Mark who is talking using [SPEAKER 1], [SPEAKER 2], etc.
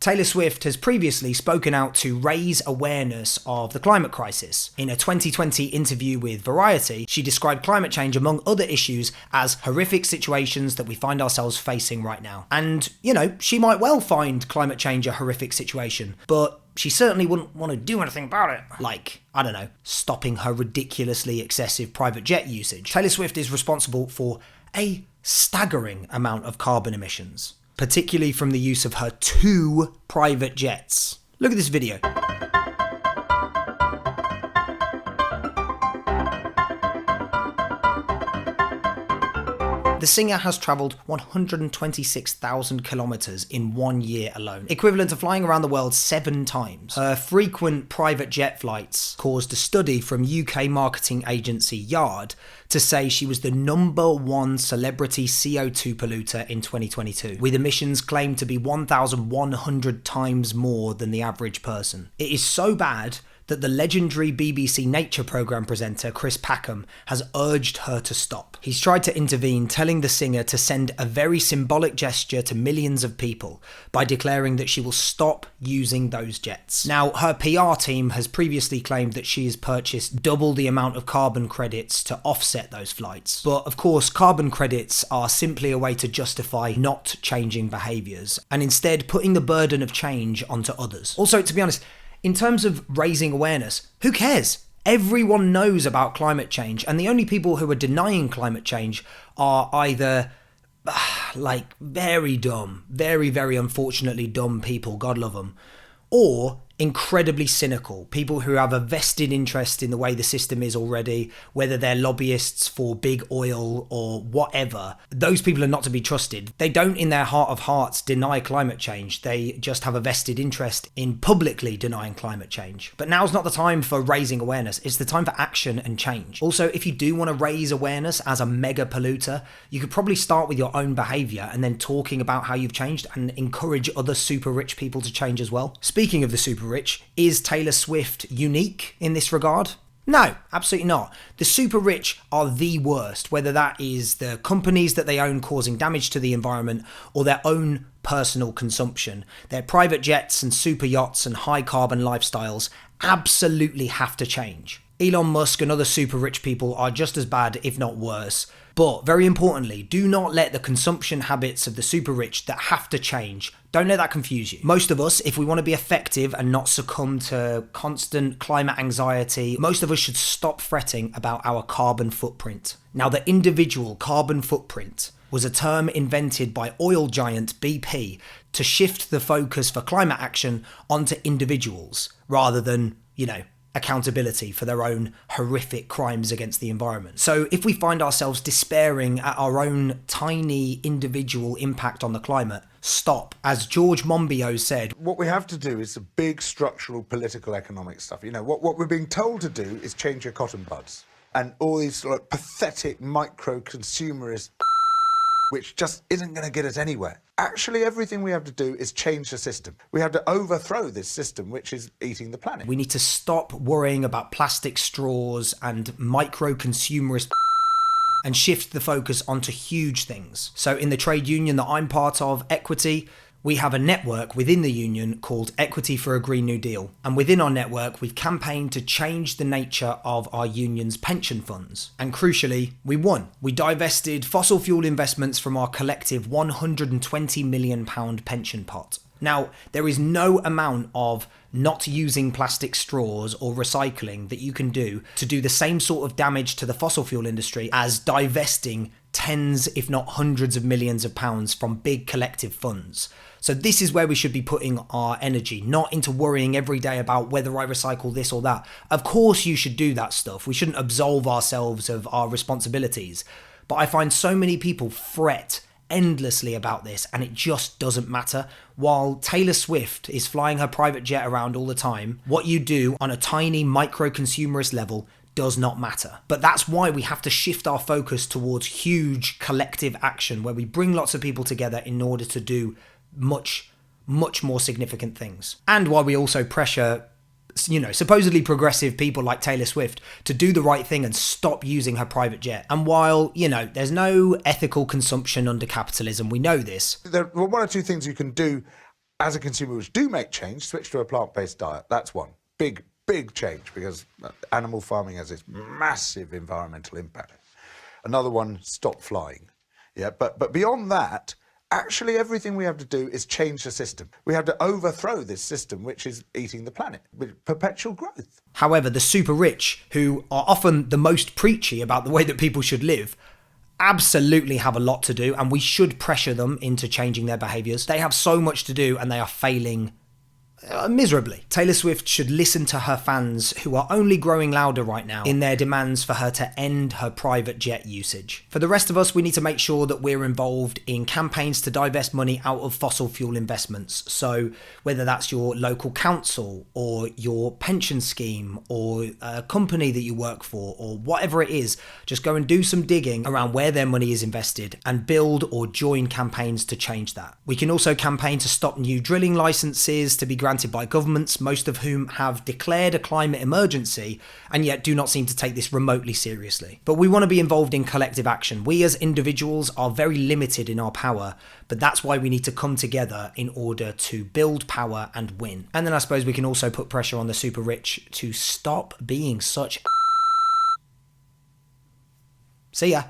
[SPEAKER 1] Taylor Swift has previously spoken out to raise awareness of the climate crisis. In a 2020 interview with Variety, she described climate change, among other issues, as horrific situations that we find ourselves facing right now. And, you know, she might well find climate change a horrific situation, but she certainly wouldn't want to do anything about it. Like, I don't know, stopping her ridiculously excessive private jet usage. Taylor Swift is responsible for a staggering amount of carbon emissions, particularly from the use of her 2 private jets. Look at this video. The singer has travelled 126,000 kilometres in 1 year alone, equivalent to flying around the world 7 times. Her frequent private jet flights caused a study from UK marketing agency Yard to say she was the #1 celebrity CO2 polluter in 2022, with emissions claimed to be 1,100 times more than the average person. It is so bad that the legendary BBC Nature programme presenter Chris Packham has urged her to stop. He's tried to intervene, telling the singer to send a very symbolic gesture to millions of people by declaring that she will stop using those jets. Now, her PR team has previously claimed that she has purchased double the amount of carbon credits to offset those flights. But of course, carbon credits are simply a way to justify not changing behaviours, and instead putting the burden of change onto others. Also, to be honest, in terms of raising awareness, who cares? Everyone knows about climate change, and the only people who are denying climate change are either like very dumb, very, very unfortunately dumb people, God love them, or incredibly cynical, people who have a vested interest in the way the system is already, whether they're lobbyists for big oil or whatever. Those people are not to be trusted. They don't in their heart of hearts deny climate change. They just have a vested interest in publicly denying climate change. But now's not the time for raising awareness. It's the time for action and change. Also, if you do want to raise awareness as a mega polluter, you could probably start with your own behaviour and then talking about how you've changed and encourage other super rich people to change as well. Speaking of the super rich, is Taylor Swift unique in this regard? No, absolutely not. The super rich are the worst, whether that is the companies that they own causing damage to the environment or their own personal consumption. Their private jets and super yachts and high carbon lifestyles absolutely have to change. Elon Musk and other super rich people are just as bad, if not worse. But very importantly, do not let the consumption habits of the super rich that have to change, don't let that confuse you. Most of us, if we want to be effective and not succumb to constant climate anxiety, most of us should stop fretting about our carbon footprint. Now, the individual carbon footprint was a term invented by oil giant BP to shift the focus for climate action onto individuals rather than, accountability for their own horrific crimes against the environment. So if we find ourselves despairing at our own tiny individual impact on the climate, stop. As George Monbiot said,
[SPEAKER 2] what we have to do is the big structural political economic stuff. What we're being told to do is change your cotton buds and all these pathetic micro consumerist which just isn't going to get us anywhere. Actually, everything we have to do is change the system. We have to overthrow this system, which is eating the planet.
[SPEAKER 1] We need to stop worrying about plastic straws and micro-consumerist and shift the focus onto huge things. So in the trade union that I'm part of, Equity, we have a network within the union called Equity for a Green New Deal. And within our network, we've campaigned to change the nature of our union's pension funds. And crucially, we won. We divested fossil fuel investments from our collective £120 million pension pot. Now, there is no amount of not using plastic straws or recycling that you can do to do the same sort of damage to the fossil fuel industry as divesting tens, if not hundreds of millions of pounds from big collective funds. So this is where we should be putting our energy, not into worrying every day about whether I recycle this or that. Of course you should do that stuff. We shouldn't absolve ourselves of our responsibilities. But I find so many people fret endlessly about this and it just doesn't matter. While Taylor Swift is flying her private jet around all the time, what you do on a tiny micro-consumerist level does not matter. But that's why we have to shift our focus towards huge collective action where we bring lots of people together in order to do much more significant things. And while we also pressure supposedly progressive people like Taylor Swift to do the right thing and stop using her private jet. And while, there's no ethical consumption under capitalism, we know this.
[SPEAKER 2] There are one or two things you can do as a consumer which do make change, switch to a plant-based diet. That's one. Big change, because animal farming has this massive environmental impact. Another one, stop flying. Yeah, but beyond that, actually everything we have to do is change the system. We have to overthrow this system which is eating the planet with perpetual growth.
[SPEAKER 1] However, the super rich, who are often the most preachy about the way that people should live, absolutely have a lot to do, and we should pressure them into changing their behaviours. They have so much to do and they are failing miserably. Taylor Swift should listen to her fans, who are only growing louder right now in their demands for her to end her private jet usage. For the rest of us, we need to make sure that we're involved in campaigns to divest money out of fossil fuel investments. So whether that's your local council or your pension scheme or a company that you work for or whatever it is, just go and do some digging around where their money is invested and build or join campaigns to change that. We can also campaign to stop new drilling licenses to be granted by governments, most of whom have declared a climate emergency and yet do not seem to take this remotely seriously. But we want to be involved in collective action. We as individuals are very limited in our power, but that's why we need to come together in order to build power and win. And then I suppose we can also put pressure on the super rich to stop being such. See ya.